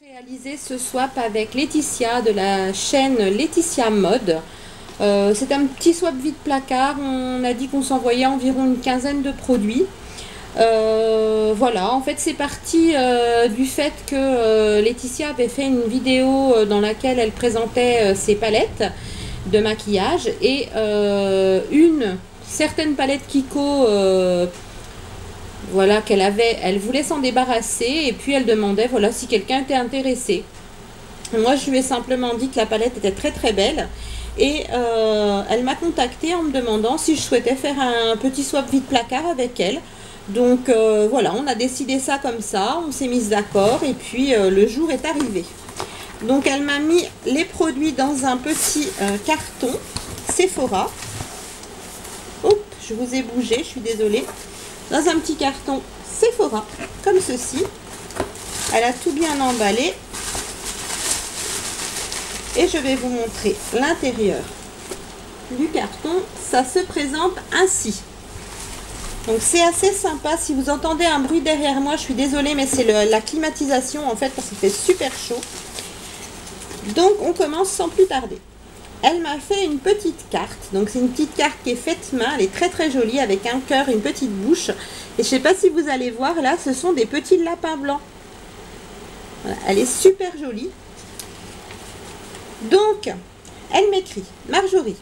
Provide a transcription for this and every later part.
Réaliser ce swap avec Laetitia de la chaîne Laetitia Mode. C'est un petit swap vide placard. On a dit qu'on s'envoyait environ une quinzaine de produits. Voilà, en fait c'est parti du fait que Laetitia avait fait une vidéo dans laquelle elle présentait ses palettes de maquillage et une certaine palette Kiko voilà, qu'elle avait, elle voulait s'en débarrasser et puis elle demandait voilà si quelqu'un était intéressé. Moi je lui ai simplement dit que la palette était très très belle et elle m'a contacté en me demandant si je souhaitais faire un petit swap vide placard avec elle. Donc voilà, on a décidé ça comme ça, on s'est mis d'accord et puis le jour est arrivé. Donc elle m'a mis les produits dans un petit carton Sephora. Oups, je vous ai bougé, je suis désolée. Dans un petit carton Sephora, comme ceci. Elle a tout bien emballé. Et je vais vous montrer l'intérieur du carton. Ça se présente ainsi. Donc c'est assez sympa. Si vous entendez un bruit derrière moi, je suis désolée, mais c'est la climatisation en fait, parce qu'il fait super chaud. Donc on commence sans plus tarder. Elle m'a fait une petite carte, donc c'est une petite carte qui est faite main, elle est très très jolie avec un cœur, une petite bouche. Et je sais pas si vous allez voir là, ce sont des petits lapins blancs. Voilà, elle est super jolie. Donc, elle m'écrit: Marjorie,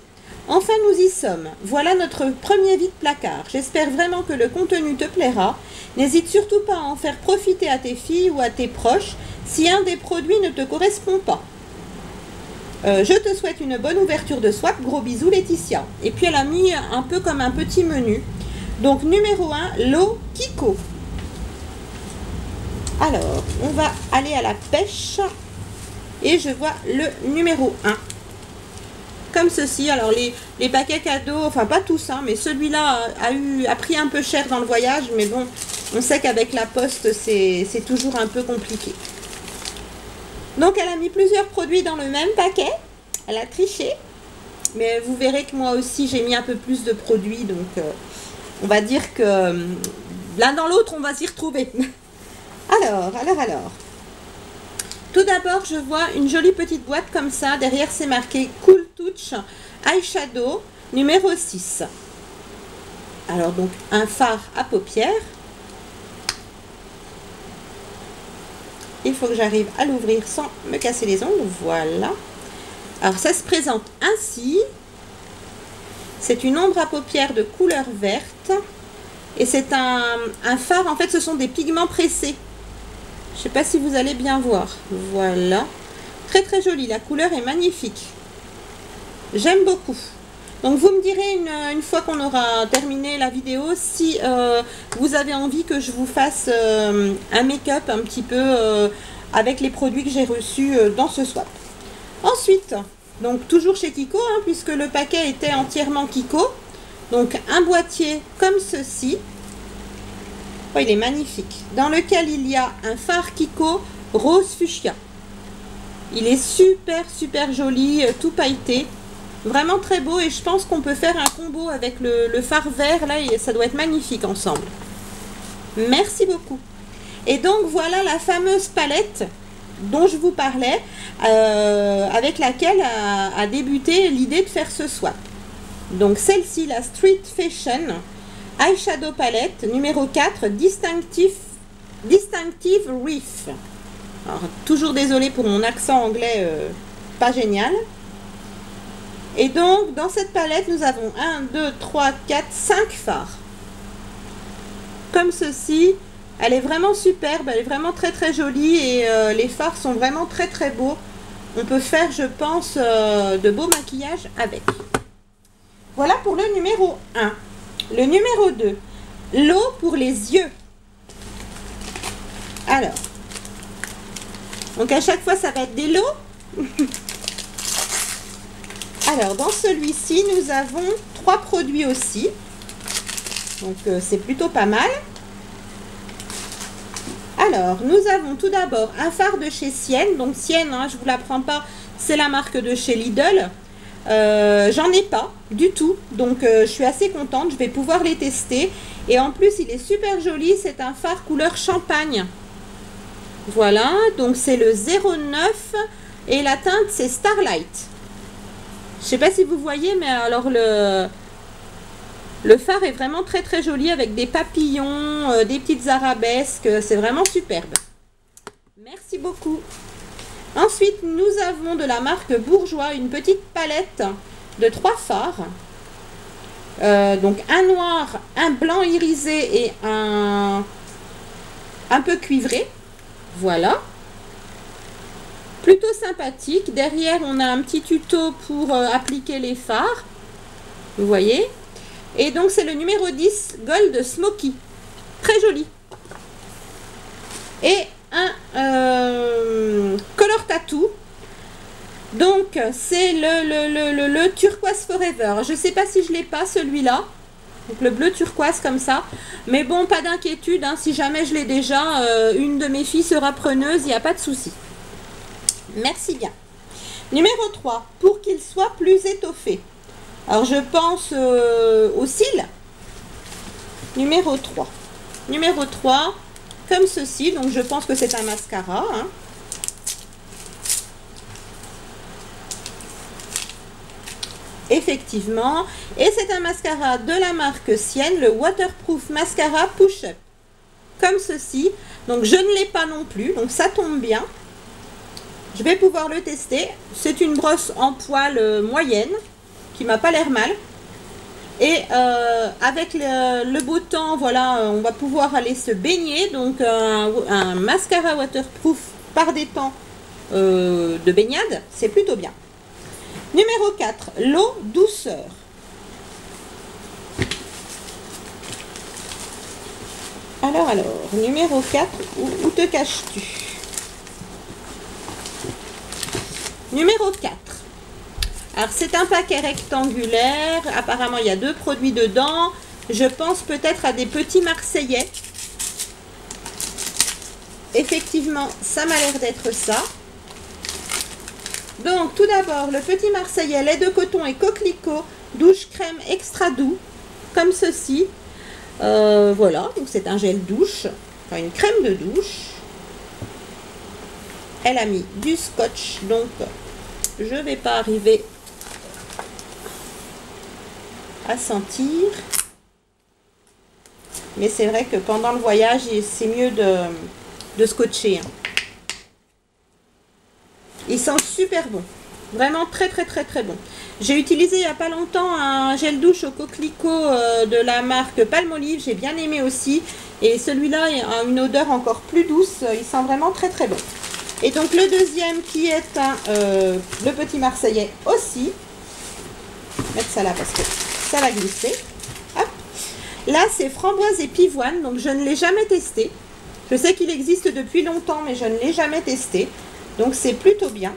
enfin nous y sommes, voilà notre premier vide placard. J'espère vraiment que le contenu te plaira. N'hésite surtout pas à en faire profiter à tes filles ou à tes proches si un des produits ne te correspond pas. Je te souhaite une bonne ouverture de swap. Gros bisous Laetitia. Et puis elle a mis un peu comme un petit menu. Donc numéro 1, l'eau Kiko. Alors, on va aller à la pêche. Et je vois le numéro 1. Comme ceci. Alors les paquets cadeaux, enfin pas tous, hein, mais celui-là a pris un peu cher dans le voyage. Mais bon, on sait qu'avec la poste, c'est toujours un peu compliqué. Donc elle a mis plusieurs produits dans le même paquet, elle a triché, mais vous verrez que moi aussi j'ai mis un peu plus de produits, donc on va dire que l'un dans l'autre on va s'y retrouver. Alors, tout d'abord je vois une jolie petite boîte comme ça, derrière c'est marqué Cool Touch Eyeshadow numéro 6. Alors donc un fard à paupières. Il faut que j'arrive à l'ouvrir sans me casser les ongles. Voilà. Alors ça se présente ainsi. C'est une ombre à paupières de couleur verte. Et c'est un fard. En fait, ce sont des pigments pressés. Je ne sais pas si vous allez bien voir. Voilà. Très très joli. La couleur est magnifique. J'aime beaucoup. Donc vous me direz une fois qu'on aura terminé la vidéo si vous avez envie que je vous fasse un make-up un petit peu avec les produits que j'ai reçus dans ce swap. Ensuite, donc toujours chez Kiko, hein, puisque le paquet était entièrement Kiko. Donc un boîtier comme ceci. Oh, il est magnifique. Dans lequel il y a un fard Kiko rose fuchsia. Il est super super joli, tout pailleté. Vraiment très beau et je pense qu'on peut faire un combo avec le fard vert là et ça doit être magnifique ensemble. Merci beaucoup. Et donc voilà la fameuse palette dont je vous parlais, avec laquelle a débuté l'idée de faire ce swap. Donc celle-ci, la Street Fashion Eyeshadow Palette numéro 4 Distinctive Reef. Alors toujours désolée pour mon accent anglais pas génial. Et donc, dans cette palette, nous avons 1, 2, 3, 4, 5 fards. Comme ceci. Elle est vraiment superbe, elle est vraiment très très jolie et les fards sont vraiment très très beaux. On peut faire, je pense, de beaux maquillages avec. Voilà pour le numéro 1. Le numéro 2, l'eau pour les yeux. Alors, donc à chaque fois, ça va être des lots. Alors, dans celui-ci, nous avons 3 produits aussi. Donc, c'est plutôt pas mal. Alors, nous avons tout d'abord un fard de chez Sienne. Donc, Sienne, hein, je ne vous l'apprends pas, c'est la marque de chez Lidl. J'en ai pas du tout. Donc, je suis assez contente. Je vais pouvoir les tester. Et en plus, il est super joli. C'est un fard couleur champagne. Voilà, donc c'est le 09 et la teinte c'est Starlight. Je sais pas si vous voyez, mais alors le phare est vraiment très très joli avec des papillons, des petites arabesques, c'est vraiment superbe. Merci beaucoup. Ensuite, nous avons de la marque Bourjois une petite palette de 3 fards. Donc un noir, un blanc irisé et un peu cuivré. Voilà. Plutôt sympathique. Derrière, on a un petit tuto pour appliquer les fards. Vous voyez. Et donc, c'est le numéro 10 Gold Smoky. Très joli. Et un Color Tattoo. Donc, c'est le Turquoise Forever. Je ne sais pas si je ne l'ai pas, celui-là. Donc, le bleu turquoise comme ça. Mais bon, pas d'inquiétude. Hein, si jamais je l'ai déjà, une de mes filles sera preneuse. Il n'y a pas de souci. Merci bien. Numéro 3. Pour qu'il soit plus étoffé. Alors, je pense aux cils. Numéro 3. Numéro 3, comme ceci. Donc, je pense que c'est un mascara. Hein. Effectivement. Et c'est un mascara de la marque Sienne, le Waterproof Mascara Push-Up. Comme ceci. Donc, je ne l'ai pas non plus. Donc, ça tombe bien. Je vais pouvoir le tester. C'est une brosse en poil moyenne qui m'a pas l'air mal. Et avec le beau temps, voilà, on va pouvoir aller se baigner. Donc, un mascara waterproof par des temps de baignade, c'est plutôt bien. Numéro 4, l'eau douceur. Alors, numéro 4, où te caches-tu? Numéro 4. Alors, c'est un paquet rectangulaire. Apparemment, il y a 2 produits dedans. Je pense peut-être à des petits Marseillais. Effectivement, ça m'a l'air d'être ça. Donc, tout d'abord, le petit Marseillais, lait de coton et coquelicot, douche crème extra doux, comme ceci. Voilà, donc c'est un gel douche, enfin une crème de douche. Elle a mis du scotch, donc je ne vais pas arriver à sentir. Mais c'est vrai que pendant le voyage, c'est mieux de scotcher. Il sent super bon. Vraiment très très très très bon. J'ai utilisé il n'y a pas longtemps un gel douche au coquelicot de la marque Palmolive. J'ai bien aimé aussi. Et celui-là a une odeur encore plus douce. Il sent vraiment très très bon. Et donc le deuxième qui est le petit Marseillais aussi. Je vais mettre ça là parce que ça va glisser. Hop. Là c'est framboise et pivoine. Donc je ne l'ai jamais testé. Je sais qu'il existe depuis longtemps mais je ne l'ai jamais testé. Donc c'est plutôt bien.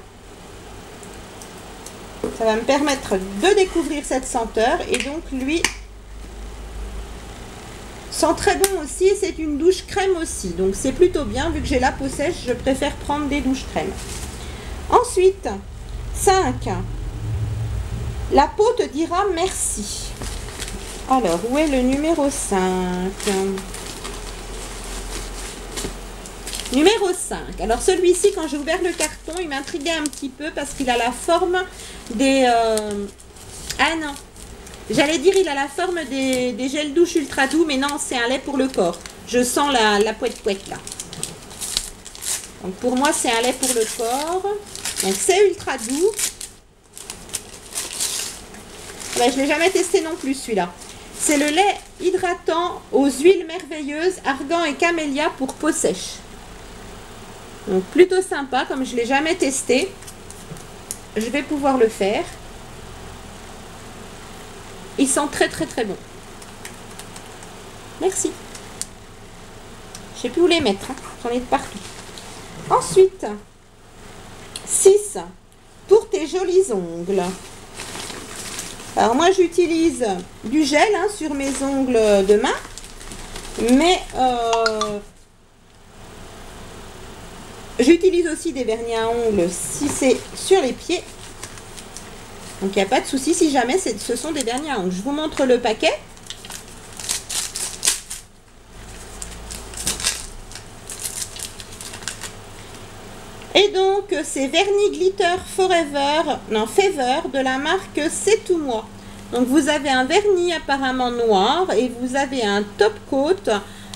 Ça va me permettre de découvrir cette senteur. Et donc lui sent très bon aussi. C'est une douche crème aussi. Donc c'est plutôt bien. Vu que j'ai la peau sèche, je préfère prendre des douches crème. Ensuite, 5. La peau te dira merci. Alors, où est le numéro 5? Numéro 5. Alors celui-ci, quand j'ai ouvert le carton, il m'intriguait un petit peu parce qu'il a la forme des... Ah non, j'allais dire il a la forme des gels douche ultra doux, mais non, c'est un lait pour le corps. Je sens la pouette-pouette là. Donc pour moi, c'est un lait pour le corps. Donc c'est ultra doux. Ben, je ne l'ai jamais testé non plus celui-là. C'est le lait hydratant aux huiles merveilleuses, argan et camélia pour peau sèche. Donc plutôt sympa, comme je ne l'ai jamais testé, je vais pouvoir le faire. Il sent très très très bon. Merci. Je ne sais plus où les mettre, hein. J'en ai de partout. Ensuite, 6. Pour tes jolis ongles. Alors moi j'utilise du gel hein, sur mes ongles de main, mais j'utilise aussi des vernis à ongles si c'est sur les pieds. Donc il n'y a pas de souci si jamais ce sont des vernis à ongles. Je vous montre le paquet. donc c'est vernis glitter forever, non Fever de la marque C'est tout moi. Donc vous avez un vernis apparemment noir et vous avez un top coat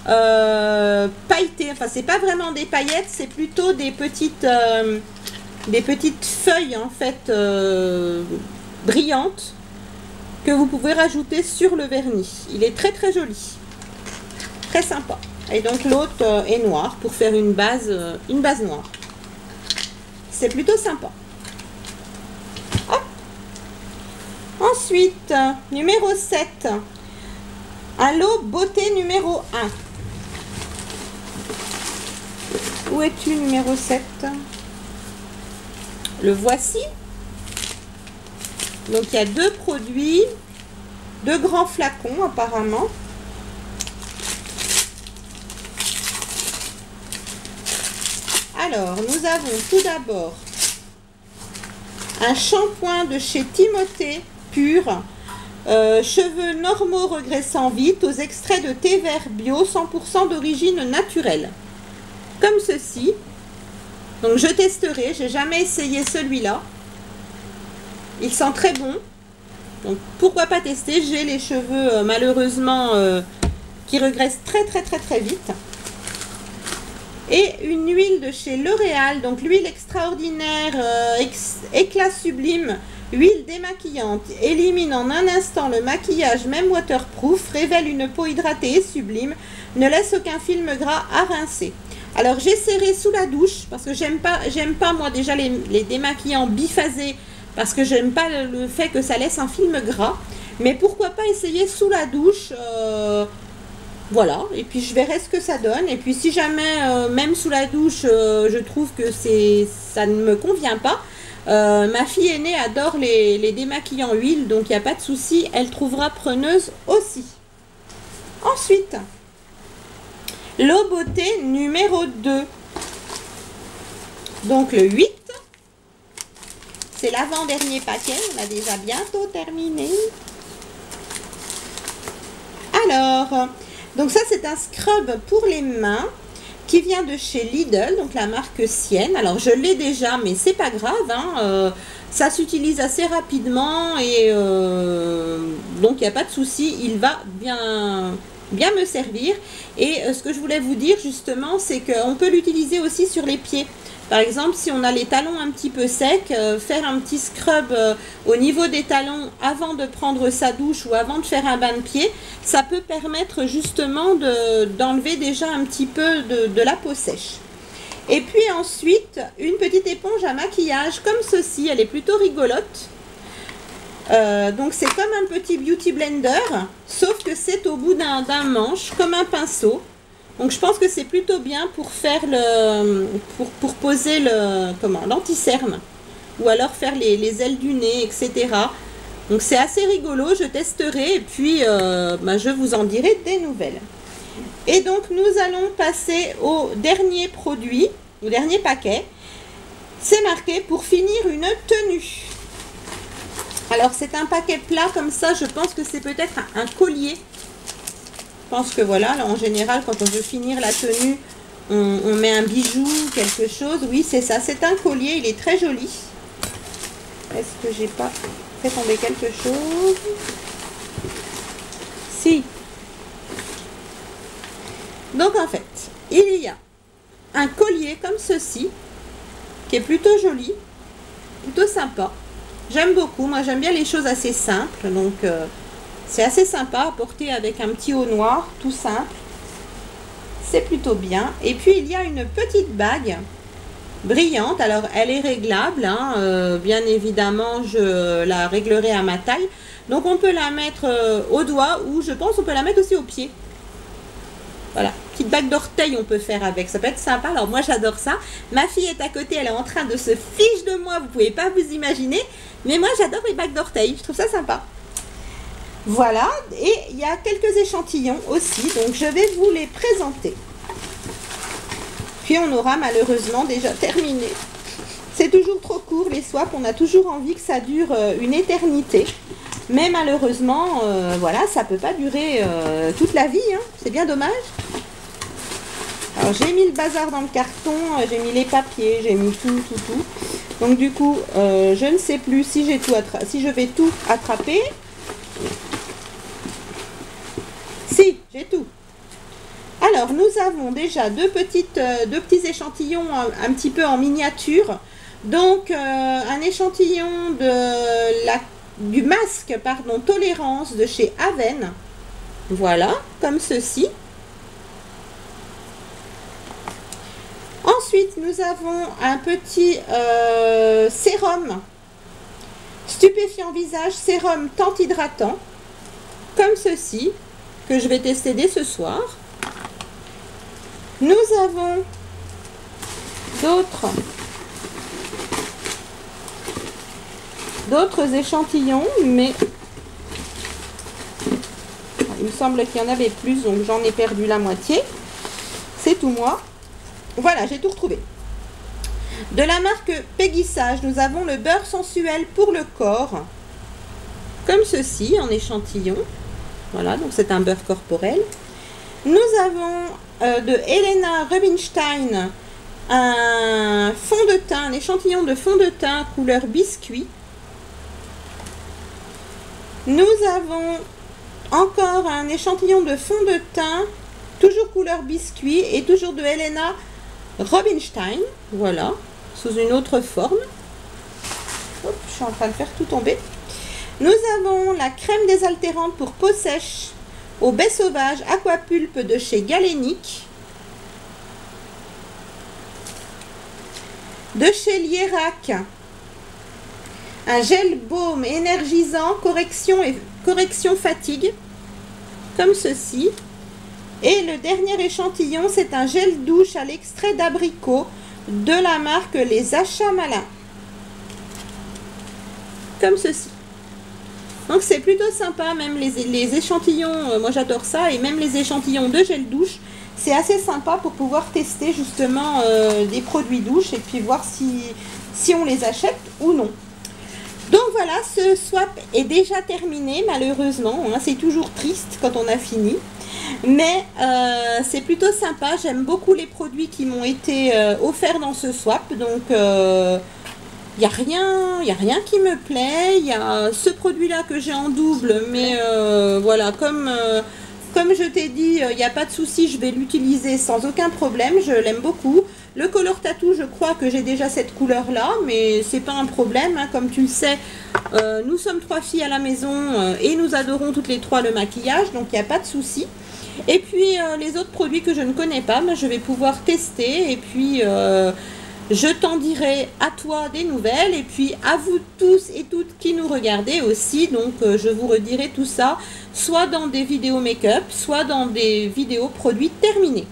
pailleté. Enfin c'est pas vraiment des paillettes, c'est plutôt des petites feuilles en fait brillantes que vous pouvez rajouter sur le vernis. Il est très très joli, très sympa. Et donc l'autre est noir pour faire une base noire. C'est plutôt sympa. Hop. Ensuite, numéro 7. Un lot beauté numéro 1. Où es-tu numéro 7? Le voici. Donc il y a deux produits, deux grands flacons apparemment. Alors, nous avons tout d'abord un shampoing de chez Timothée Pur, cheveux normaux regressant vite, aux extraits de thé vert bio, 100% d'origine naturelle. Comme ceci. Donc, je testerai, j'ai jamais essayé celui-là. Il sent très bon. Donc, pourquoi pas tester? J'ai les cheveux, malheureusement, qui regressent très vite. Et une huile de chez L'Oréal, donc l'huile extraordinaire, éclat sublime, huile démaquillante, élimine en un instant le maquillage, même waterproof, révèle une peau hydratée et sublime, ne laisse aucun film gras à rincer. Alors j'essaierai sous la douche, parce que j'aime pas moi déjà les démaquillants biphasés, parce que j'aime pas le fait que ça laisse un film gras, mais pourquoi pas essayer sous la douche. Voilà, et puis je verrai ce que ça donne. Et puis si jamais, même sous la douche, je trouve que ça ne me convient pas, ma fille aînée adore les démaquillants huile, donc il n'y a pas de souci, elle trouvera preneuse aussi. Ensuite, l'eau beauté numéro 2. Donc le 8. C'est l'avant-dernier paquet, on a déjà bientôt terminé. Alors... donc ça c'est un scrub pour les mains qui vient de chez Lidl, donc la marque Sienne. Alors je l'ai déjà mais c'est pas grave, hein, ça s'utilise assez rapidement et donc il n'y a pas de souci, il va bien me servir. Et ce que je voulais vous dire justement, c'est qu'on peut l'utiliser aussi sur les pieds. Par exemple, si on a les talons un petit peu secs, faire un petit scrub au niveau des talons avant de prendre sa douche ou avant de faire un bain de pied, ça peut permettre justement d'enlever déjà un petit peu de la peau sèche. Et puis ensuite, une petite éponge à maquillage comme ceci, elle est plutôt rigolote. Donc c'est comme un petit beauty blender, sauf que c'est au bout d'un manche, comme un pinceau. Donc je pense que c'est plutôt bien pour faire pour poser l'anti-cerne ou alors faire les ailes du nez, etc. Donc c'est assez rigolo, je testerai et puis je vous en dirai des nouvelles. Et donc nous allons passer au dernier produit, au dernier paquet. C'est marqué pour finir une tenue. Alors c'est un paquet plat comme ça, je pense que c'est peut-être un collier. Je pense que voilà, là, en général, quand on veut finir la tenue, on met un bijou, quelque chose. Oui, c'est ça. C'est un collier, il est très joli. Est-ce que j'ai pas fait tomber quelque chose? Si. Donc en fait, il y a un collier comme ceci, qui est plutôt joli, plutôt sympa. J'aime beaucoup. Moi, j'aime bien les choses assez simples, donc... c'est assez sympa à porter avec un petit haut noir, tout simple. C'est plutôt bien. Et puis, il y a une petite bague brillante. Alors, elle est réglable. Hein, bien évidemment, je la réglerai à ma taille. Donc, on peut la mettre au doigt ou je pense on peut la mettre aussi au pied. Voilà. Petite bague d'orteil, on peut faire avec. Ça peut être sympa. Alors, moi, j'adore ça. Ma fille est à côté. Elle est en train de se fiche de moi. Vous pouvez pas vous imaginer. Mais moi, j'adore les bagues d'orteil. Je trouve ça sympa. Voilà, et il y a quelques échantillons aussi, donc je vais vous les présenter. Puis on aura malheureusement déjà terminé. C'est toujours trop court les swaps, on a toujours envie que ça dure une éternité. Mais malheureusement, voilà, ça ne peut pas durer toute la vie, hein. C'est bien dommage. Alors j'ai mis le bazar dans le carton, j'ai mis les papiers, j'ai mis tout. Donc du coup, je ne sais plus si j'ai tout si je vais tout attraper. Si, j'ai tout. Alors nous avons déjà deux petits échantillons un petit peu en miniature. Donc un échantillon du masque Tolérance de chez Aven. Voilà, comme ceci. Ensuite, nous avons un petit sérum stupéfiant visage, sérum teint hydratant, comme ceci, que je vais tester dès ce soir. Nous avons d'autres échantillons, mais il me semble qu'il y en avait plus, donc j'en ai perdu la moitié. C'est tout moi. Voilà, j'ai tout retrouvé. De la marque Péguissage, nous avons le beurre sensuel pour le corps, comme ceci, en échantillon. Voilà, donc c'est un beurre corporel. Nous avons de Helena Rubinstein un fond de teint, un échantillon de fond de teint couleur biscuit. Nous avons encore un échantillon de fond de teint, toujours couleur biscuit et toujours de Helena Rubinstein, voilà, sous une autre forme. Hop, je suis en train de faire tout tomber. Nous avons la crème désaltérante pour peau sèche au baie sauvage Aquapulpe de chez Galénic. De chez Lierac, un gel baume énergisant, correction fatigue, comme ceci. Et le dernier échantillon, c'est un gel douche à l'extrait d'abricot de la marque Les Achats Malins, comme ceci. Donc c'est plutôt sympa, même les échantillons, moi j'adore ça, et même les échantillons de gel douche, c'est assez sympa pour pouvoir tester justement des produits douche et puis voir si on les achète ou non. Donc voilà, ce swap est déjà terminé malheureusement, hein, c'est toujours triste quand on a fini. Mais c'est plutôt sympa, j'aime beaucoup les produits qui m'ont été offerts dans ce swap, donc il n'y a rien qui me plaît. Il y a ce produit-là que j'ai en double, mais voilà, comme je t'ai dit, il n'y a pas de souci, je vais l'utiliser sans aucun problème, je l'aime beaucoup. Le Color Tattoo, je crois que j'ai déjà cette couleur-là, mais c'est pas un problème, hein, comme tu le sais, nous sommes 3 filles à la maison et nous adorons toutes les 3 le maquillage, donc il n'y a pas de souci. Et puis les autres produits que je ne connais pas, ben, je vais pouvoir tester et puis je t'en dirai à toi des nouvelles et puis à vous tous et toutes qui nous regardez aussi. Donc je vous redirai tout ça soit dans des vidéos make-up, soit dans des vidéos produits terminés.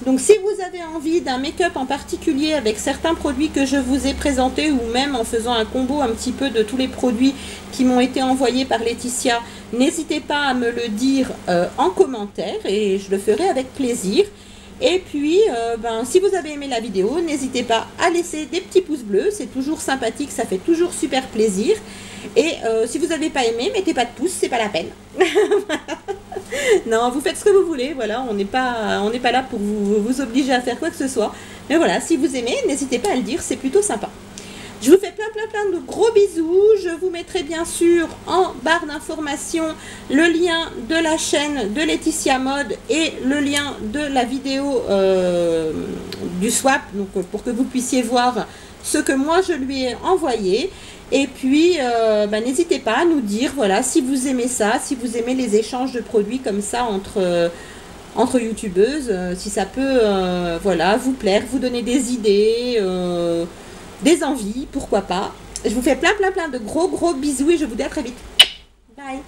Donc si vous avez envie d'un make-up en particulier avec certains produits que je vous ai présentés ou même en faisant un combo un petit peu de tous les produits qui m'ont été envoyés par Laetitia, n'hésitez pas à me le dire en commentaire et je le ferai avec plaisir. Et puis, si vous avez aimé la vidéo, n'hésitez pas à laisser des petits pouces bleus, c'est toujours sympathique, ça fait toujours super plaisir. Et si vous n'avez pas aimé, mettez pas de pouce, c'est pas la peine. Non, vous faites ce que vous voulez, voilà, on n'est pas là pour vous obliger à faire quoi que ce soit. Mais voilà, si vous aimez, n'hésitez pas à le dire, c'est plutôt sympa. Je vous fais plein de gros bisous. Je vous mettrai bien sûr en barre d'informations le lien de la chaîne de Laetitia Mode et le lien de la vidéo du swap, donc pour que vous puissiez voir ce que moi je lui ai envoyé. Et puis n'hésitez pas à nous dire voilà si vous aimez ça, si vous aimez les échanges de produits comme ça entre youtubeuses, si ça peut voilà vous plaire, vous donner des idées, des envies, pourquoi pas. Je vous fais plein de gros bisous et je vous dis à très vite. Bye.